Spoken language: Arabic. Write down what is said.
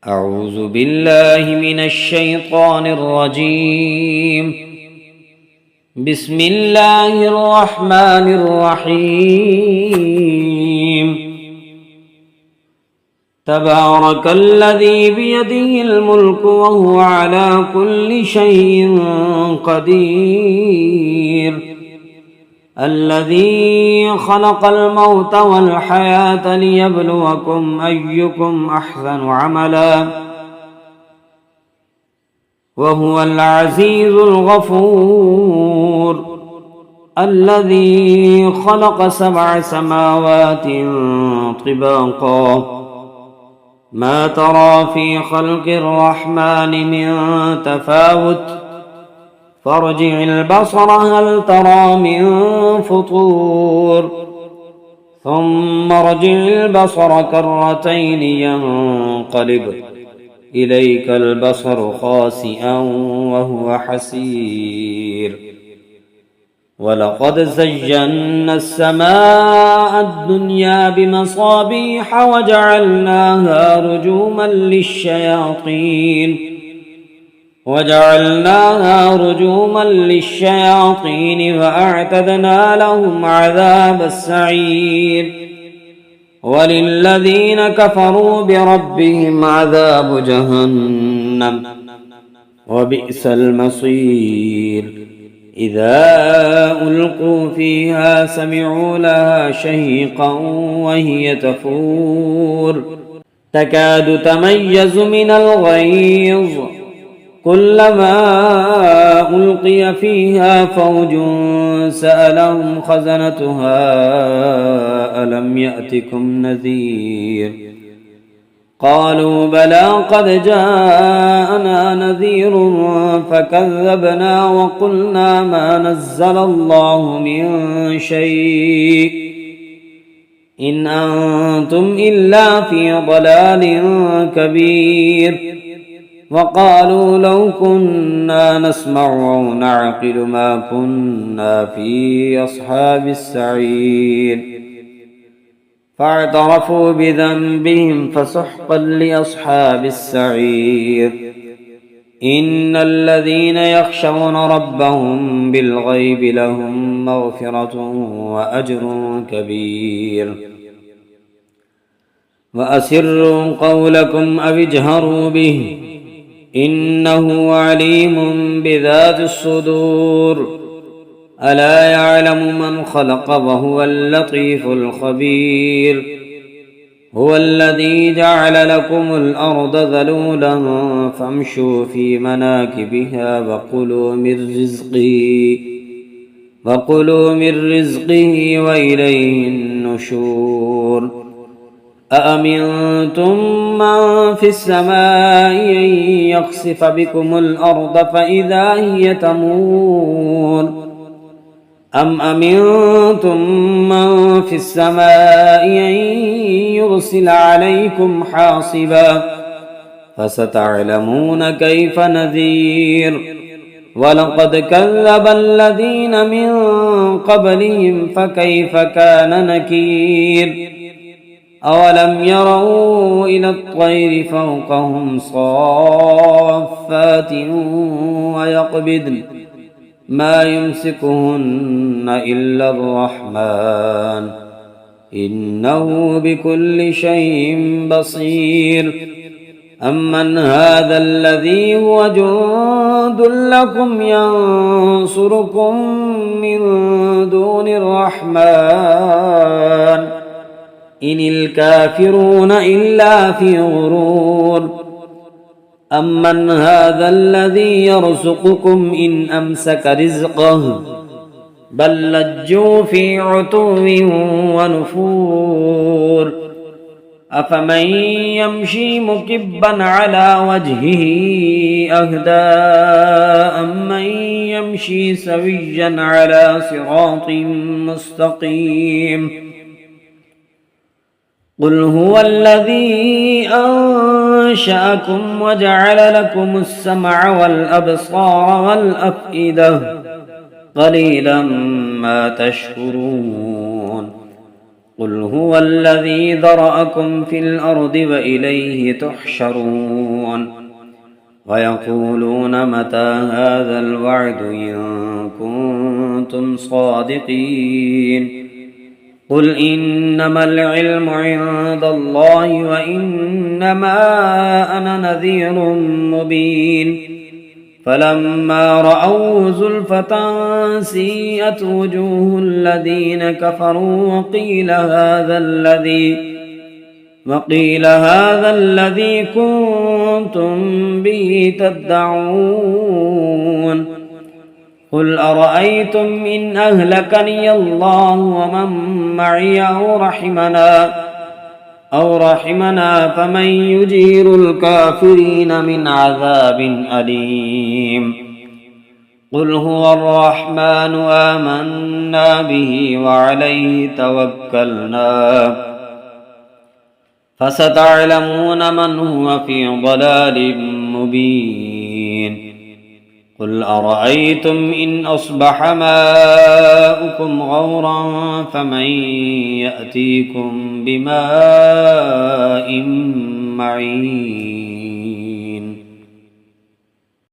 أعوذ بالله من الشيطان الرجيم. بسم الله الرحمن الرحيم. تبارك الذي بيده الملك وهو على كل شيء قدير. الذي خلق الموت والحياة ليبلوكم أيكم أحسن عملا وهو العزيز الغفور. الذي خلق 7 سماوات طباقا ما ترى في خلق الرحمن من تفاوت فارجع البصر هل ترى من فطور ثم ارجع البصر كرتين ينقلب إليك البصر خاسئا وهو حسير. ولقد زينا السماء الدنيا بمصابيح وجعلناها رجوما للشياطين وأعتدنا لهم عذاب السعير. وللذين كفروا بربهم عذاب جهنم وبئس المصير. إذا ألقوا فيها سمعوا لها شهيقا وهي تفور تكاد تميز من الغيظ كلما ألقي فيها فوج سألهم خزنتها ألم يأتكم نذير قالوا بلى قد جاءنا نذير فكذبنا وقلنا ما نزل الله من شيء إن أنتم إلا في ضلال كبير. وقالوا لو كنا نسمع أو نعقل ما كنا في أصحاب السعير. فاعترفوا بذنبهم فسحقا لأصحاب السعير. إن الذين يخشون ربهم بالغيب لهم مغفرة وأجر كبير. وأسروا قولكم أو اجهروا به إنه عليم بذات الصدور. ألا يعلم من خلق وهو اللطيف الخبير. هو الذي جعل لكم الأرض ذلولا فامشوا في مناكبها وكلوا من رزقه وإليه النشور. أأمنتم من في السماء أن يخسف بكم الأرض فإذا هي تمور أم أمنتم من في السماء أن يرسل عليكم حاصبا فستعلمون كيف نذير. ولقد كذب الذين من قبلهم فكيف كان نكير. أولم يروا إلى الطير فوقهم صافات ويقبضن ما يمسكهن إلا الرحمن إنه بكل شيء بصير. أمن هذا الذي هو جند لكم ينصركم من دون الرحمن إن الكافرون إلا في غرور. أمن هذا الذي يرزقكم إن أمسك رزقه بل لجوا في عتو ونفور. أفمن يمشي مكبا على وجهه أهدى أمن يمشي سويا على صراط مستقيم. قل هو الذي أنشأكم وجعل لكم السمع والأبصار والأفئدة قليلا ما تشكرون. قل هو الذي ذرأكم في الأرض وإليه تحشرون ويقولون متى هذا الوعد إن كنتم صادقين قل إنما العلم عند الله وإنما أنا نذير مبين فلما رأوا زلفة سيئت وجوه الذين كفروا وقيل هذا الذي كنتم به تدعون قل أرأيتم إن أهلكني الله ومن معي أو رحمنا فمن يجير الكافرين من عذاب أليم قل هو الرحمن آمنا به وعليه توكلنا فستعلمون من هو في ضلال مبين قل أرأيتم إن أصبح ماؤكم غورا فمن يأتيكم بماء معين